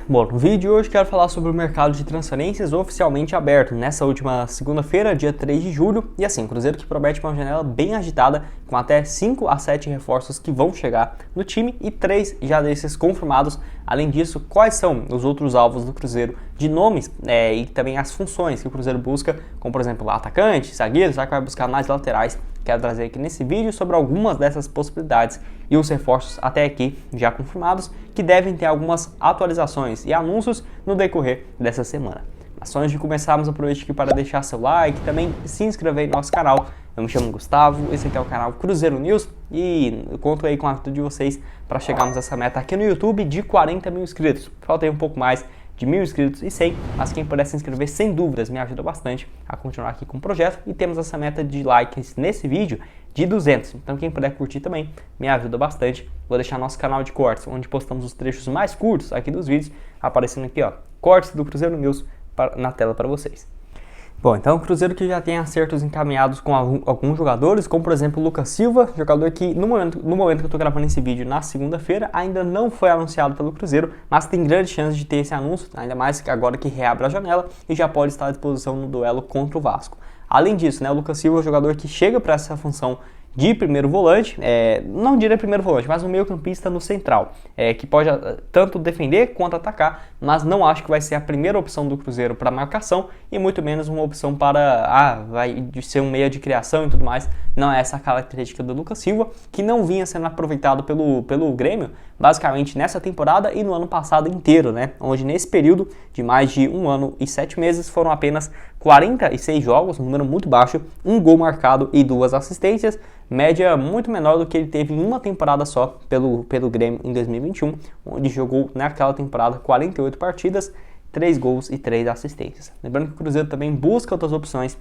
Bom, no vídeo de hoje quero falar sobre o mercado de transferências oficialmente aberto nessa última segunda-feira, dia 3 de julho, e assim, Cruzeiro que promete uma janela bem agitada, com até 5 a 7 reforços que vão chegar no time e 3 já desses confirmados. Além disso, quais são os outros alvos do Cruzeiro de nomes e também as funções que o Cruzeiro busca, como por exemplo atacante, zagueiro, será que vai buscar mais laterais? Quero trazer aqui nesse vídeo sobre algumas dessas possibilidades e os reforços até aqui já confirmados, que devem ter algumas atualizações e anúncios no decorrer dessa semana. Mas antes de começarmos, aproveite aqui para deixar seu like e também se inscrever no nosso canal. Eu me chamo Gustavo, esse aqui é o canal Cruzeiro News e eu conto aí com a ajuda de vocês para chegarmos a essa meta aqui no YouTube de 40 mil inscritos. Falta aí um pouco mais de 1.000 inscritos e 100, mas quem puder se inscrever sem dúvidas me ajuda bastante a continuar aqui com o projeto e temos essa meta de likes nesse vídeo de 200, então quem puder curtir também me ajuda bastante. Vou deixar nosso canal de cortes, onde postamos os trechos mais curtos aqui dos vídeos, aparecendo aqui ó, cortes do Cruzeiro News na tela para vocês. Bom, então o Cruzeiro que já tem acertos encaminhados com alguns jogadores, como por exemplo o Lucas Silva, jogador que no momento que eu estou gravando esse vídeo na segunda-feira, ainda não foi anunciado pelo Cruzeiro, mas tem grande chance de ter esse anúncio, ainda mais que agora que reabre a janela e já pode estar à disposição no duelo contra o Vasco. Além disso, o Lucas Silva é um jogador que chega para essa função de primeiro volante, não diria primeiro volante, mas um meio campista no central, que pode tanto defender quanto atacar, mas não acho que vai ser a primeira opção do Cruzeiro para marcação e muito menos uma opção para vai ser um meia de criação e tudo mais. Não é essa a característica do Lucas Silva, que não vinha sendo aproveitado pelo Grêmio, basicamente nessa temporada e no ano passado inteiro, onde nesse período de mais de 1 ano e 7 meses foram apenas 46 jogos, um número muito baixo, 1 gol marcado e 2 assistências, média muito menor do que ele teve em uma temporada só pelo Grêmio em 2021, onde jogou naquela temporada 48 partidas, 3 gols e 3 assistências. Lembrando que o Cruzeiro também busca outras opções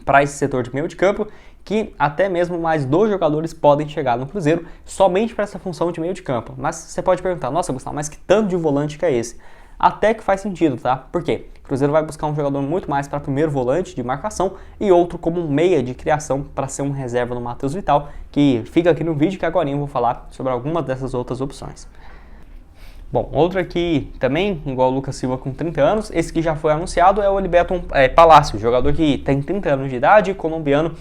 para esse setor de meio de campo, que até mesmo mais 2 jogadores podem chegar no Cruzeiro somente para essa função de meio de campo. Mas você pode perguntar, nossa Gustavo, mas que tanto de volante que é esse? Até que faz sentido, tá? Por quê? O Cruzeiro vai buscar um jogador muito mais para primeiro volante de marcação e outro como um meia de criação para ser um reserva no Matheus Vital, que fica aqui no vídeo que agora eu vou falar sobre algumas dessas outras opções. Bom, outro aqui também, igual o Lucas Silva com 30 anos, esse que já foi anunciado é o Eliberton Palácio, jogador que tem 30 anos de idade, colombiano,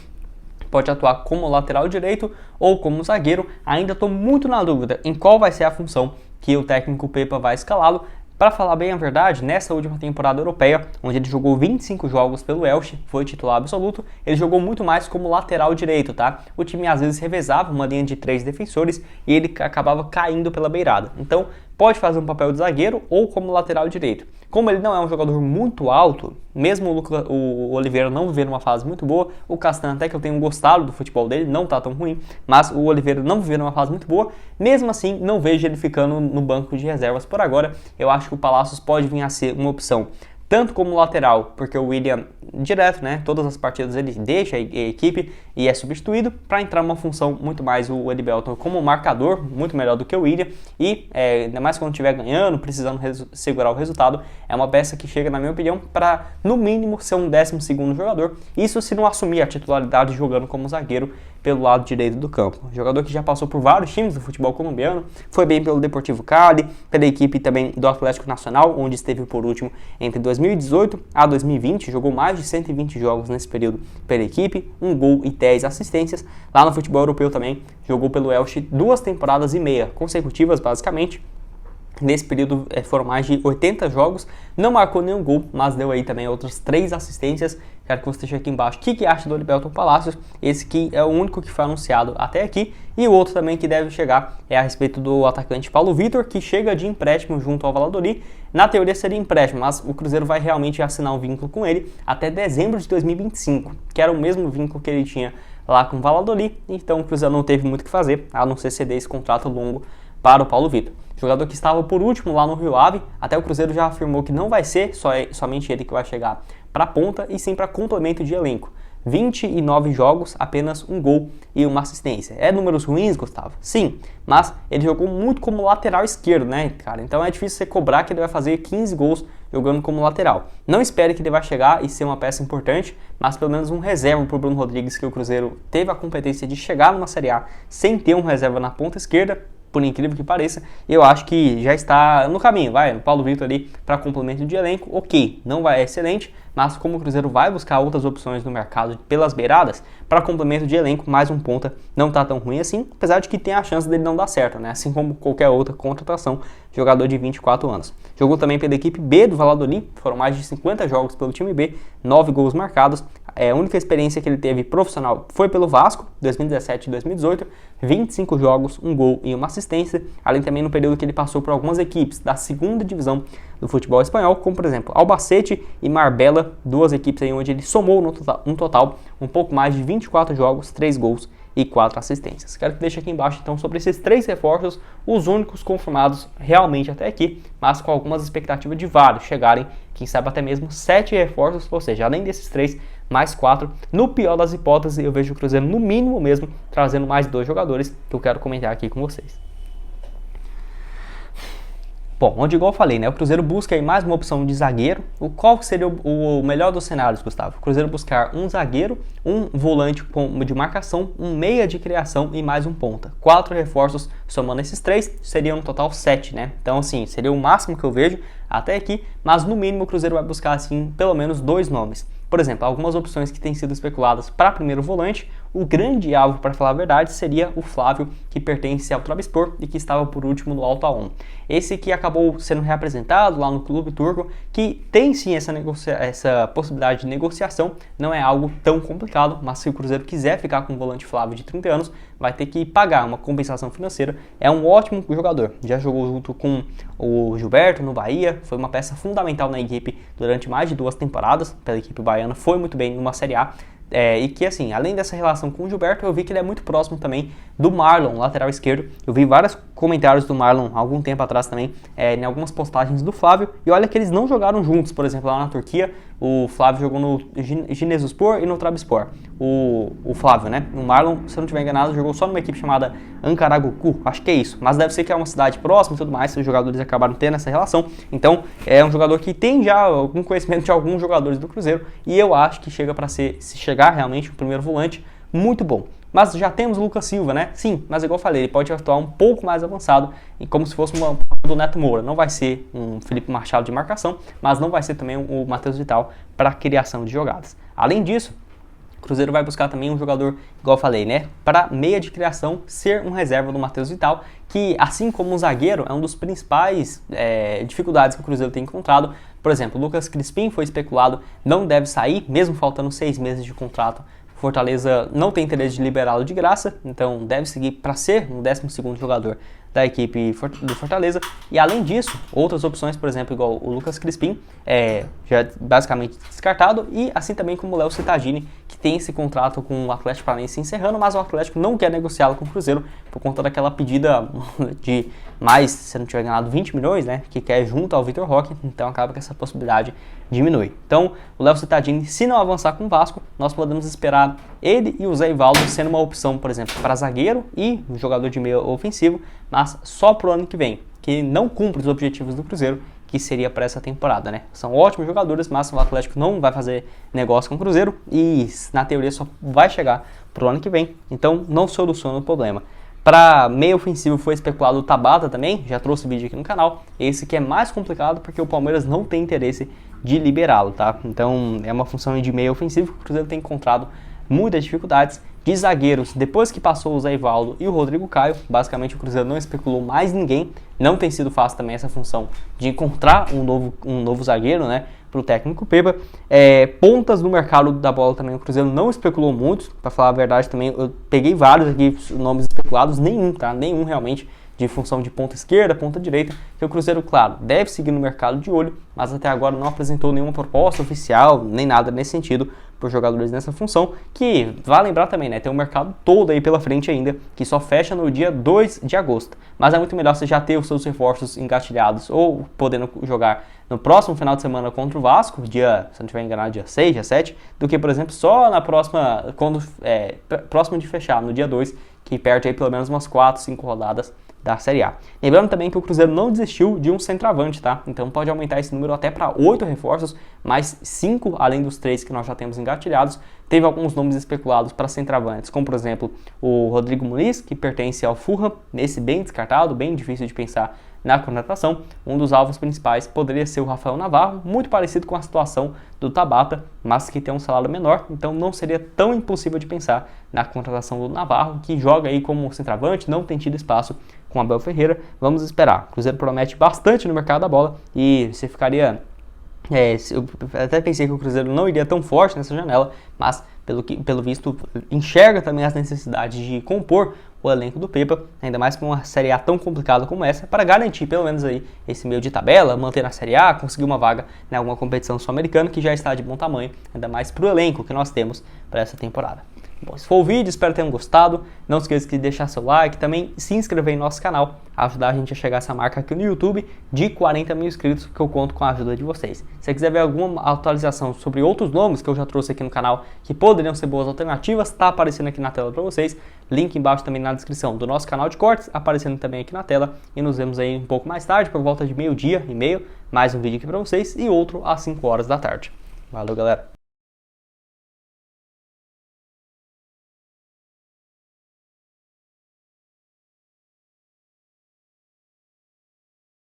pode atuar como lateral direito ou como zagueiro. Ainda estou muito na dúvida em qual vai ser a função que o técnico Pepa vai escalá-lo. Para falar bem a verdade, nessa última temporada europeia, onde ele jogou 25 jogos pelo Elche, foi titular absoluto, ele jogou muito mais como lateral direito, tá? O time às vezes revezava uma linha de 3 defensores e ele acabava caindo pela beirada. Então, pode fazer um papel de zagueiro ou como lateral direito. Como ele não é um jogador muito alto, mesmo o Oliveira não vivendo uma fase muito boa, o Castanho até que eu tenho gostado do futebol dele, não tá tão ruim, mas o Oliveira não vivendo uma fase muito boa, mesmo assim não vejo ele ficando no banco de reservas por agora. Eu acho que o Palácios pode vir a ser uma opção tanto como lateral, porque o William direto, todas as partidas ele deixa a equipe e é substituído, para entrar numa função muito mais o Eliberton como marcador, muito melhor do que o William, e ainda mais quando estiver ganhando, precisando segurar o resultado, é uma peça que chega, na minha opinião, para no mínimo ser um 12º jogador, isso se não assumir a titularidade jogando como zagueiro pelo lado direito do campo. Jogador que já passou por vários times do futebol colombiano, foi bem pelo Deportivo Cali, pela equipe também do Atlético Nacional, onde esteve por último entre 2018 a 2020, jogou mais de 120 jogos nesse período pela equipe, 1 gol e 10 assistências. Lá no futebol europeu também, jogou pelo Elche 2 temporadas e meia consecutivas, basicamente. Nesse período foram mais de 80 jogos, não marcou nenhum gol, mas deu aí também outras 3 assistências. Quero que você deixe aqui embaixo o que acha do Eliberton Palácios, esse que é o único que foi anunciado até aqui. E o outro também que deve chegar é a respeito do atacante Paulo Vitor, que chega de empréstimo junto ao Valladolid. Na teoria seria empréstimo, mas o Cruzeiro vai realmente assinar um vínculo com ele até dezembro de 2025, que era o mesmo vínculo que ele tinha lá com o Valladolid. Então o Cruzeiro não teve muito o que fazer, a não ser ceder esse contrato longo para o Paulo Vitor. Jogador que estava por último lá no Rio Ave, até o Cruzeiro já afirmou que não vai ser somente ele que vai chegar para a ponta, e sim para complemento de elenco. 29 jogos, apenas 1 gol e 1 assistência. É números ruins, Gustavo? Sim, mas ele jogou muito como lateral esquerdo, cara? Então é difícil você cobrar que ele vai fazer 15 gols jogando como lateral. Não espere que ele vai chegar e ser uma peça importante, mas pelo menos um reserva para o Bruno Rodrigues, que o Cruzeiro teve a competência de chegar numa Série A sem ter um reserva na ponta esquerda, por incrível que pareça. Eu acho que já está no caminho, o Paulo Vitor ali para complemento de elenco, ok, não vai excelente, mas como o Cruzeiro vai buscar outras opções no mercado pelas beiradas, para complemento de elenco, mais um ponta não tá tão ruim assim, apesar de que tem a chance dele não dar certo, né? Assim como qualquer outra contratação, jogador de 24 anos. Jogou também pela equipe B do Valladolid, foram mais de 50 jogos pelo time B, 9 gols marcados. A única experiência que ele teve profissional foi pelo Vasco, 2017 e 2018, 25 jogos, 1 gol e 1 assistência, além também no período que ele passou por algumas equipes da segunda divisão do futebol espanhol, como por exemplo Albacete e Marbella, duas equipes aí onde ele somou no total um pouco mais de 24 jogos, 3 gols e 4 assistências. Quero que deixe aqui embaixo então sobre esses 3 reforços, os únicos confirmados realmente até aqui, mas com algumas expectativas de vários chegarem, quem sabe até mesmo 7 reforços, ou seja, além desses 3, mais 4. No pior das hipóteses, eu vejo o Cruzeiro no mínimo mesmo trazendo mais 2 jogadores que eu quero comentar aqui com vocês. Bom, onde igual eu falei, né, o Cruzeiro busca aí mais uma opção de zagueiro. Qual seria o melhor dos cenários, Gustavo? O Cruzeiro buscar um zagueiro, um volante de marcação, um meia de criação e mais um ponta. 4 reforços, somando esses 3, seriam no total 7, né? Então, assim, seria o máximo que eu vejo até aqui, mas no mínimo o Cruzeiro vai buscar, assim, pelo menos 2 nomes. Por exemplo, algumas opções que têm sido especuladas para primeiro volante, o grande alvo, para falar a verdade, seria o Flávio, que pertence ao Trabzonspor e que estava por último no Alto A1. Esse que acabou sendo reapresentado lá no clube turco, que tem sim essa possibilidade de negociação, não é algo tão complicado, mas se o Cruzeiro quiser ficar com o volante Flávio de 30 anos, vai ter que pagar uma compensação financeira. É um ótimo jogador, já jogou junto com o Gilberto no Bahia, foi uma peça fundamental na equipe durante mais de 2 temporadas, pela equipe baiana, foi muito bem numa Série A. E que assim, além dessa relação com o Gilberto, eu vi que ele é muito próximo também do Marlon, lateral esquerdo. Eu vi vários comentários do Marlon há algum tempo atrás também, em algumas postagens do Flávio, e olha que eles não jogaram juntos, por exemplo, lá na Turquia, o Flávio jogou no Giresunspor e no Trabzonspor, o Flávio, né? O Marlon, se eu não estiver enganado, jogou só numa equipe chamada Ankaragucu, acho que é isso, mas deve ser que é uma cidade próxima e tudo mais, os jogadores acabaram tendo essa relação, então é um jogador que tem já algum conhecimento de alguns jogadores do Cruzeiro, e eu acho que chega para se chegar realmente o primeiro volante, muito bom. Mas já temos o Lucas Silva, né? Sim, mas igual eu falei, ele pode atuar um pouco mais avançado, como se fosse uma do Neto Moura. Não vai ser um Felipe Machado de marcação, mas não vai ser também o Matheus Vital para criação de jogadas. Além disso, o Cruzeiro vai buscar também um jogador, igual eu falei, né? Para meia de criação ser um reserva do Matheus Vital, que assim como um zagueiro, é um dos principais dificuldades que o Cruzeiro tem encontrado. Por exemplo, o Lucas Crispim foi especulado, não deve sair, mesmo faltando 6 meses de contrato. Fortaleza não tem interesse de liberá-lo de graça, então deve seguir para ser um 12º jogador da equipe do Fortaleza. E além disso, outras opções, por exemplo, igual o Lucas Crispim, já basicamente descartado, e assim também como o Léo Cittadini, que tem esse contrato com o Atlético Paranaense encerrando, mas o Atlético não quer negociá-lo com o Cruzeiro por conta daquela pedida de mais, se não tiver ganhado 20 milhões, né, que quer junto ao Vitor Roque, então acaba que essa possibilidade diminui. Então, o Léo Cittadini, se não avançar com o Vasco, nós podemos esperar ele e o Zé Ivaldo sendo uma opção, por exemplo, para zagueiro e um jogador de meio ofensivo, mas só pro ano que vem, que não cumpre os objetivos do Cruzeiro, que seria para essa temporada, né? São ótimos jogadores, mas o Atlético não vai fazer negócio com o Cruzeiro e, na teoria, só vai chegar pro ano que vem, então não soluciona o problema. Para meio ofensivo foi especulado o Tabata também, já trouxe vídeo aqui no canal. Esse que é mais complicado porque o Palmeiras não tem interesse de liberá-lo, tá? Então é uma função de meio ofensivo que o Cruzeiro tem encontrado muitas dificuldades. De zagueiros, depois que passou o Zé Ivaldo e o Rodrigo Caio, basicamente o Cruzeiro não especulou mais ninguém. Não tem sido fácil também essa função de encontrar um novo zagueiro, né, para o técnico Pepa. Pontas no mercado da bola também o Cruzeiro não especulou muito, para falar a verdade também. Eu peguei vários aqui nomes especulados, nenhum, tá? Nenhum realmente de função de ponta esquerda, ponta direita, que o Cruzeiro, claro, deve seguir no mercado de olho, mas até agora não apresentou nenhuma proposta oficial, nem nada nesse sentido, por jogadores nessa função, que, vale lembrar também, né, tem um mercado todo aí pela frente ainda, que só fecha no dia 2 de agosto, mas é muito melhor você já ter os seus reforços engatilhados, ou podendo jogar no próximo final de semana contra o Vasco, dia, se não estiver enganado, dia 6, dia 7, do que, por exemplo, só na próxima, próximo de fechar, no dia 2, que perde aí pelo menos umas 4, 5 rodadas da Série A. Lembrando também que o Cruzeiro não desistiu de um centroavante, tá? Então pode aumentar esse número até para 8 reforços, mais 5 além dos 3 que nós já temos engatilhados. Teve alguns nomes especulados para centroavantes, como por exemplo o Rodrigo Muniz, que pertence ao Fulham, nesse bem descartado, bem difícil de pensar na contratação. Um dos alvos principais poderia ser o Rafael Navarro, muito parecido com a situação do Tabata, mas que tem um salário menor, então não seria tão impossível de pensar na contratação do Navarro, que joga aí como centroavante, não tem tido espaço com Abel Ferreira. Vamos esperar. O Cruzeiro promete bastante no mercado da bola e você ficaria... eu até pensei que o Cruzeiro não iria tão forte nessa janela, mas pelo visto enxerga também as necessidades de compor o elenco do Pepa, ainda mais com uma Série A tão complicada como essa, para garantir pelo menos aí esse meio de tabela, manter na Série A, conseguir uma vaga em alguma competição sul-americana que já está de bom tamanho, ainda mais para o elenco que nós temos para essa temporada. Bom, esse foi o vídeo, espero que tenham gostado. Não esqueça de deixar seu like, também se inscrever em nosso canal, ajudar a gente a chegar a essa marca aqui no YouTube de 40 mil inscritos, que eu conto com a ajuda de vocês. Se você quiser ver alguma atualização sobre outros nomes que eu já trouxe aqui no canal, que poderiam ser boas alternativas, está aparecendo aqui na tela para vocês. Link embaixo também na descrição do nosso canal de cortes, aparecendo também aqui na tela. E nos vemos aí um pouco mais tarde, por volta de 12:30, mais um vídeo aqui para vocês e outro às 5 horas da tarde. Valeu, galera!